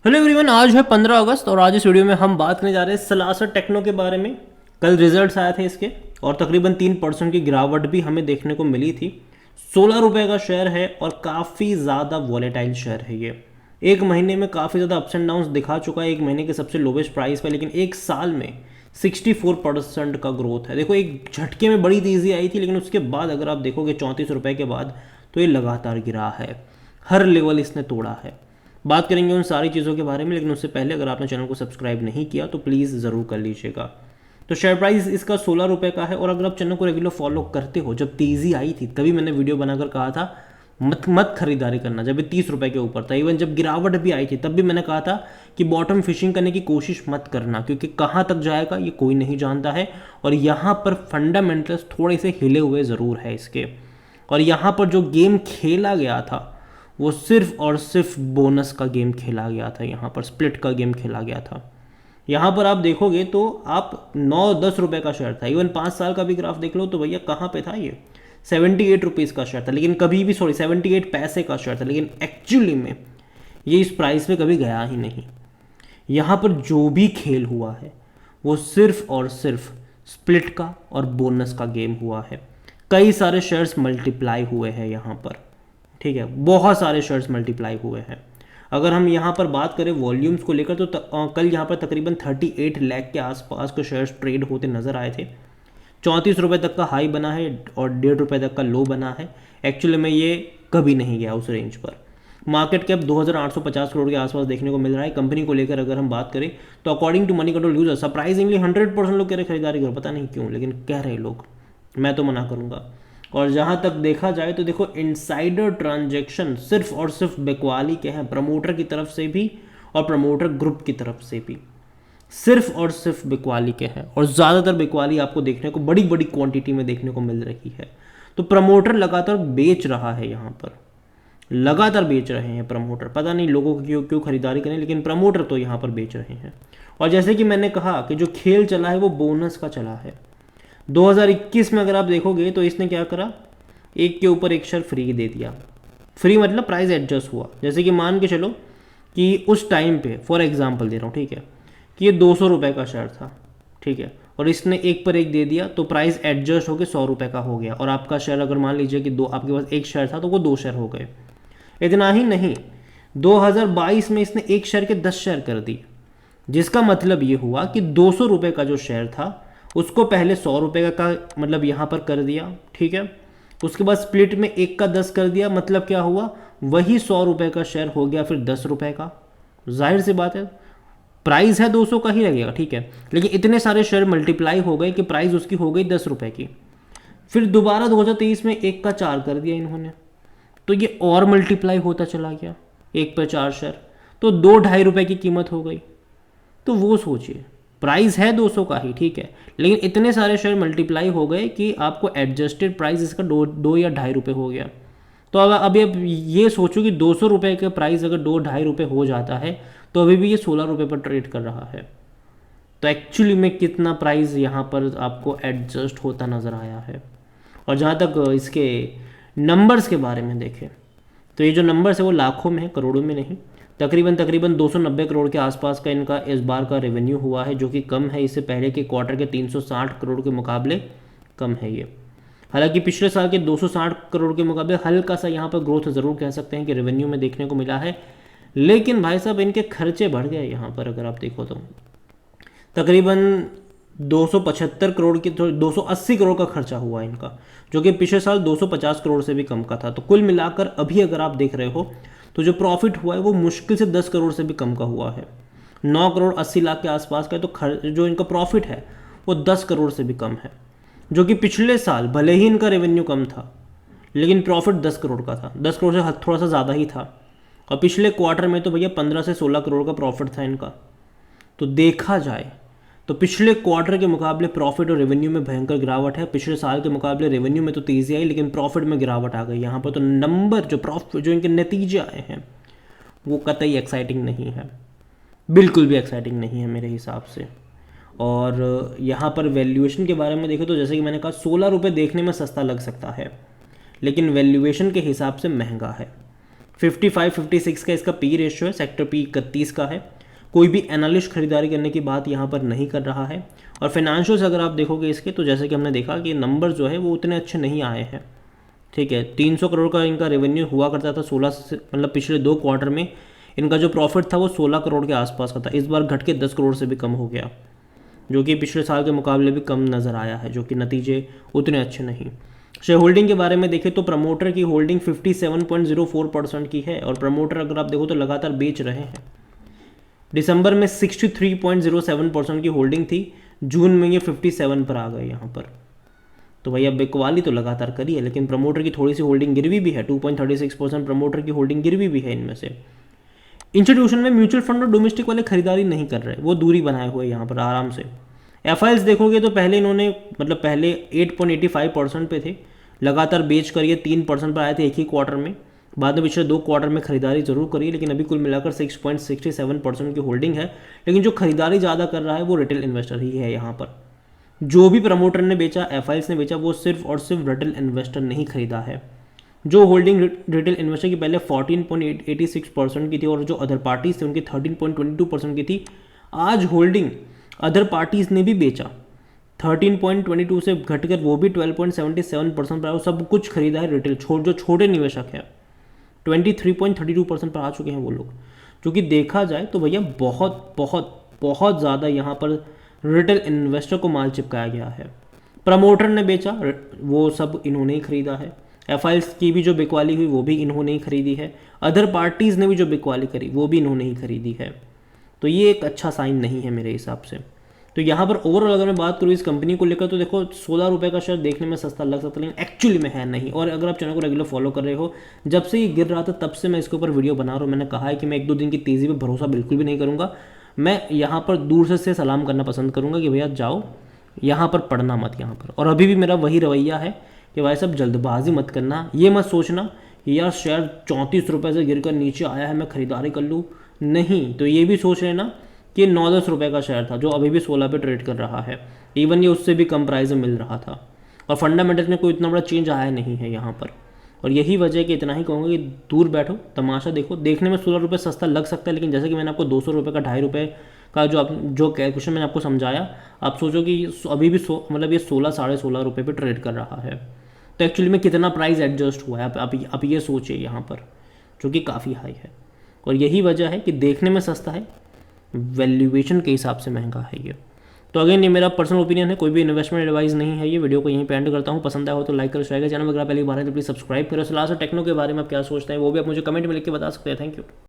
Hello everyone, आज है 15 अगस्त और आज इस वीडियो में हम बात करने जा रहे हैं सलासर टेक्नो के बारे में। कल रिजल्ट्स आए थे इसके और तकरीबन 3% की गिरावट भी हमें देखने को मिली थी। 16 रुपये का शेयर है और काफ़ी ज़्यादा वॉलेटाइल शेयर है ये। एक महीने में काफ़ी ज़्यादा अप्स एंड डाउन्स दिखा चुका है, एक महीने के सबसे लोवेस्ट प्राइस पे, लेकिन एक साल में 64% का ग्रोथ है। देखो, एक झटके में बड़ी तेज़ी आई थी, लेकिन उसके बाद अगर आप देखोगे 34 रुपये के बाद तो ये लगातार गिरा है, हर लेवल इसने तोड़ा है। बात करेंगे उन सारी चीज़ों के बारे में, लेकिन उससे पहले अगर आपने चैनल को सब्सक्राइब नहीं किया तो प्लीज़ ज़रूर कर लीजिएगा। तो शेयर प्राइस इसका 16 रुपये का है और अगर आप चैनल को रेगुलर फॉलो करते हो, जब तेज़ी आई थी तभी मैंने वीडियो बनाकर कहा था मत खरीदारी करना, जब ये 30 रुपये के ऊपर था। इवन जब गिरावट भी आई थी तब भी मैंने कहा था कि बॉटम फिशिंग करने की कोशिश मत करना, क्योंकि कहाँ तक जाएगा ये कोई नहीं जानता है। और यहाँ पर फंडामेंटल्स थोड़े से हिले हुए ज़रूर है इसके। और यहाँ पर जो गेम खेला गया था वो सिर्फ और सिर्फ बोनस का गेम खेला गया था, यहाँ पर स्प्लिट का गेम खेला गया था। यहाँ पर आप देखोगे तो आप 9-10 रुपये का शेयर था। इवन 5 साल का भी ग्राफ देख लो तो भैया कहाँ पे था ये, 78 रुपीज़ का शेयर था, लेकिन कभी भी 78 पैसे का शेयर था, लेकिन एक्चुअली में ये इस प्राइस पे कभी गया ही नहीं। यहाँ पर जो भी खेल हुआ है वो सिर्फ और सिर्फ स्प्लिट का और बोनस का गेम हुआ है। कई सारे शेयर्स मल्टीप्लाई हुए हैं यहाँ पर, ठीक है, बहुत सारे शेयर्स मल्टीप्लाई हुए हैं। अगर हम यहाँ पर बात करें वॉल्यूम्स को लेकर तो कल यहाँ पर तकरीबन 38 लाख के आसपास के शेयर्स ट्रेड होते नजर आए थे। 34 रुपये तक का हाई बना है और 1.5 रुपये तक का लो बना है। एक्चुअली में ये कभी नहीं गया उस रेंज पर। मार्केट कैप 2850 करोड़ के आसपास देखने को मिल रहा है। कंपनी को लेकर अगर हम बात करें तो according to Moneycontrol user surprisingly 100% लोग कह रहे खरीदारी करो, पता नहीं क्यों, लेकिन कह रहे लोग, मैं तो मना करूँगा। और जहाँ तक देखा जाए तो देखो, इनसाइडर ट्रांजैक्शन सिर्फ और सिर्फ बिकवाली के हैं, प्रमोटर की तरफ से भी और प्रमोटर ग्रुप की तरफ से भी, सिर्फ और सिर्फ बिकवाली के हैं। और ज़्यादातर बिकवाली आपको देखने को बड़ी बड़ी क्वांटिटी में देखने को मिल रही है। तो प्रमोटर लगातार बेच रहा है, यहाँ पर लगातार बेच रहे हैं प्रमोटर। पता नहीं लोगों को क्यों क्यों खरीदारी करें, लेकिन प्रमोटर तो यहाँ पर बेच रहे हैं। और जैसे कि मैंने कहा कि जो खेल चला है वो बोनस का चला है। 2021 में अगर आप देखोगे तो इसने क्या करा, एक के ऊपर एक शेयर फ्री दे दिया। फ्री मतलब प्राइस एडजस्ट हुआ। जैसे कि मान के चलो कि उस टाइम पे, फॉर एग्जांपल दे रहा हूँ, ठीक है, कि ये 200 रुपये का शेयर था, ठीक है, और इसने एक पर एक दे दिया तो प्राइस एडजस्ट होकर 100 रुपये का हो गया। और आपका शेयर अगर मान लीजिए कि आपके पास एक शेयर था तो वो 2 शेयर हो गए। इतना ही नहीं, 2022 में इसने एक शेयर के 10 शेयर कर दिए, जिसका मतलब ये हुआ कि 200 रुपये का जो शेयर था उसको पहले 100 रुपये का मतलब यहाँ पर कर दिया, ठीक है। उसके बाद स्प्लिट में एक का 10 कर दिया, मतलब क्या हुआ, वही 100 रुपये का शेयर हो गया फिर 10 रुपये का। जाहिर सी बात है, प्राइस है 200 का ही लगेगा, ठीक है, लेकिन इतने सारे शेयर मल्टीप्लाई हो गए कि प्राइस उसकी हो गई 10 रुपये की। फिर दोबारा 2023 में एक का 4 कर दिया इन्होंने, तो ये और मल्टीप्लाई होता चला गया, एक पे 4 शेयर, तो 2-2.5 रुपये की कीमत हो गई। तो वो सोचिए, प्राइस है 200 का ही, ठीक है, लेकिन इतने सारे शेयर मल्टीप्लाई हो गए कि आपको एडजस्टेड प्राइस इसका 2 या 2.5 रुपये हो गया। तो अभी अब ये सोचो कि 200 रुपये का प्राइस अगर 2-2.5 रुपये हो जाता है तो अभी भी ये 16 रुपये पर ट्रेड कर रहा है। तो एक्चुअली में कितना प्राइस यहाँ पर आपको एडजस्ट होता नज़र आया है। और जहाँ तक इसके नंबर्स के बारे में देखें तो ये जो नंबर्स है वो लाखों में है, करोड़ों में नहीं। तकरीबन 290 करोड़ के आसपास का इनका इस बार का रेवेन्यू हुआ है, जो कि कम है इससे पहले के क्वार्टर के 360 करोड़ के मुकाबले कम है ये। हालांकि पिछले साल के 260 करोड़ के मुकाबले हल्का सा यहाँ पर ग्रोथ ज़रूर कह सकते हैं कि रेवेन्यू में देखने को मिला है, लेकिन भाई साहब इनके खर्चे बढ़ गए यहाँ पर। अगर आप देखो तो तकरीबन 275 करोड़ की 280 करोड़ का खर्चा हुआ इनका, जो कि पिछले साल 250 करोड़ से भी कम का था। तो कुल मिलाकर अभी अगर आप देख रहे हो तो जो प्रॉफिट हुआ है वो मुश्किल से 10 करोड़ से भी कम का हुआ है। 9 करोड़ 80 लाख के आसपास का है, तो जो इनका प्रॉफिट है वो 10 करोड़ से भी कम है, जो कि पिछले साल भले ही इनका रेवेन्यू कम था लेकिन प्रॉफिट 10 करोड़ का था, 10 करोड़ से थोड़ा सा ज़्यादा ही था। और पिछले क्वार्टर में तो भैया 15 से 16 करोड़ का प्रॉफिट था इनका। तो देखा जाए तो पिछले क्वार्टर के मुकाबले प्रॉफिट और रेवेन्यू में भयंकर गिरावट है। पिछले साल के मुकाबले रेवेन्यू में तो तेज़ी आई, लेकिन प्रॉफिट में गिरावट आ गई। यहाँ पर तो नंबर जो इनके नतीजे आए हैं वो कतई एक्साइटिंग नहीं है, बिल्कुल भी एक्साइटिंग नहीं है मेरे हिसाब से। और यहाँ पर वैल्यूएशन के बारे में देखें तो जैसे कि मैंने कहा 16 रुपये देखने में सस्ता लग सकता है, लेकिन वैल्यूएशन के हिसाब से महंगा है। 55-56 का इसका पी रेशियो है, सेक्टर पी 31 का है। कोई भी एनालिस्ट खरीदारी करने की बात यहाँ पर नहीं कर रहा है। और फाइनेंशियल्स अगर आप देखोगे इसके, तो जैसे कि हमने देखा कि नंबर जो है वो उतने अच्छे नहीं आए हैं, ठीक है। 300 करोड़ का इनका रेवेन्यू हुआ करता था 16 से, मतलब पिछले 2 क्वार्टर में इनका जो प्रॉफिट था वो 16 करोड़ के आसपास का था। इस बार घट के 10 करोड़ से भी कम हो गया, जो कि पिछले साल के मुकाबले भी कम नज़र आया है, जो कि नतीजे उतने अच्छे नहीं। शेयर होल्डिंग के बारे में देखें तो प्रमोटर की होल्डिंग 57.04% की है, और प्रमोटर अगर आप देखो तो लगातार बेच रहे हैं। दिसंबर में 63.07% की होल्डिंग थी, जून में ये 57 पर आ गए यहाँ पर। तो भैया बिकवाली तो लगातार करी है, लेकिन प्रमोटर की थोड़ी सी होल्डिंग गिरवी भी है, 2.36% प्रमोटर की होल्डिंग गिरवी भी है इनमें से। इंस्टीट्यूशन में म्यूचुअल फंड और डोमेस्टिक वाले खरीदारी नहीं कर रहे, वो दूरी बनाए हुए यहाँ पर आराम से। एफआईएल्स देखोगे तो पहले इन्होंने, मतलब पहले 8.85% पे थे, लगातार बेच कर ये 3% पर आए थे एक ही क्वार्टर में। बाद में पिछले 2 क्वार्टर में खरीदारी जरूर करी, लेकिन अभी कुल मिलाकर 6.67% की होल्डिंग है। लेकिन जो खरीदारी ज़्यादा कर रहा है वो रिटेल इन्वेस्टर ही है यहाँ पर। जो भी प्रमोटर ने बेचा, एफआईएल्स ने बेचा, वो सिर्फ और सिर्फ रिटेल इन्वेस्टर नहीं खरीदा है। जो होल्डिंग रिटेल इन्वेस्टर की पहले 14.86% की थी, और जो अदर पार्टीज थे उनकी 13.22% की थी, आज होल्डिंग अदर पार्टीज ने भी बेचा, 13.22 से घटकर वो भी 12.77% पर आया। सब कुछ खरीदा है रिटेल, जो छोटे निवेशक है 23.32% पर आ चुके हैं वो लोग। जो कि देखा जाए तो भैया बहुत बहुत बहुत ज़्यादा यहाँ पर रिटेल इन्वेस्टर को माल चिपकाया गया है। प्रमोटर ने बेचा, वो सब इन्होंने ही खरीदा है। एफआईएल्स की भी जो बिकवाली हुई वो भी इन्होंने ही खरीदी है। अदर पार्टीज़ ने भी जो बिकवाली करी वो भी इन्होंने ही खरीदी है। तो ये एक अच्छा साइन नहीं है मेरे हिसाब से। तो यहाँ पर ओवरऑल अगर मैं बात करूँ इस कंपनी को लेकर, तो देखो 16 रुपये का शेयर देखने में सस्ता लग सकता है, लेकिन एक्चुअली में है नहीं। और अगर आप चैनल को रेगुलर फॉलो कर रहे हो, जब से ये गिर रहा था तब से मैं इसके ऊपर वीडियो बना रहा हूँ। मैंने कहा है कि मैं 1-2 दिन की तेज़ी पे भरोसा बिल्कुल भी नहीं करूँगा। मैं यहाँ पर दूर से सलाम करना पसंद करूँगा कि भैया जाओ, यहाँ पर पढ़ना मत यहाँ पर। और अभी भी मेरा वही रवैया है कि भाई साहब जल्दबाजी मत करना। ये मत सोचना कि यार शेयर 34 रुपये से गिरकर नीचे आया है, मैं खरीदारी कर लूँ। नहीं, तो ये भी सोच लेना कि 9-10 रुपये का शेयर था, जो अभी भी 16 पे ट्रेड कर रहा है। इवन ये उससे भी कम प्राइस में मिल रहा था, और फंडामेंटल में कोई इतना बड़ा चेंज आया नहीं है यहाँ पर। और यही वजह है कि इतना ही कहूँगा कि दूर बैठो, तमाशा देखो। देखने में 16 रुपये सस्ता लग सकता है, लेकिन जैसे कि मैंने आपको 200 रुपये का 2.5 रुपये का जो कैलकुलेशन मैंने आपको समझाया, आप सोचो कि अभी भी मतलब ये 16-16.5 रुपये पे ट्रेड कर रहा है। तो एक्चुअली में कितना प्राइस एडजस्ट हुआ है आप ये सोचिए यहाँ पर, जो कि काफ़ी हाई है। और यही वजह है कि देखने में सस्ता है, वैल्यूएशन के हिसाब से महंगा है ये। तो अगेन ये मेरा पर्सनल ओपिनियन है, कोई भी इन्वेस्टमेंट एडवाइस नहीं है। ये वीडियो को यहीं पे एंड करता हूँ। पसंद आया हो तो लाइक करो, शेयर करो। चैनल वगैरह पहली बार है तो प्लीज़ सब्सक्राइब करो। लास्ट टैक्नो के बारे में आप क्या सोचते हैं वो भी आप मुझे कमेंट में लिख के बता सकते हैं। Thank you.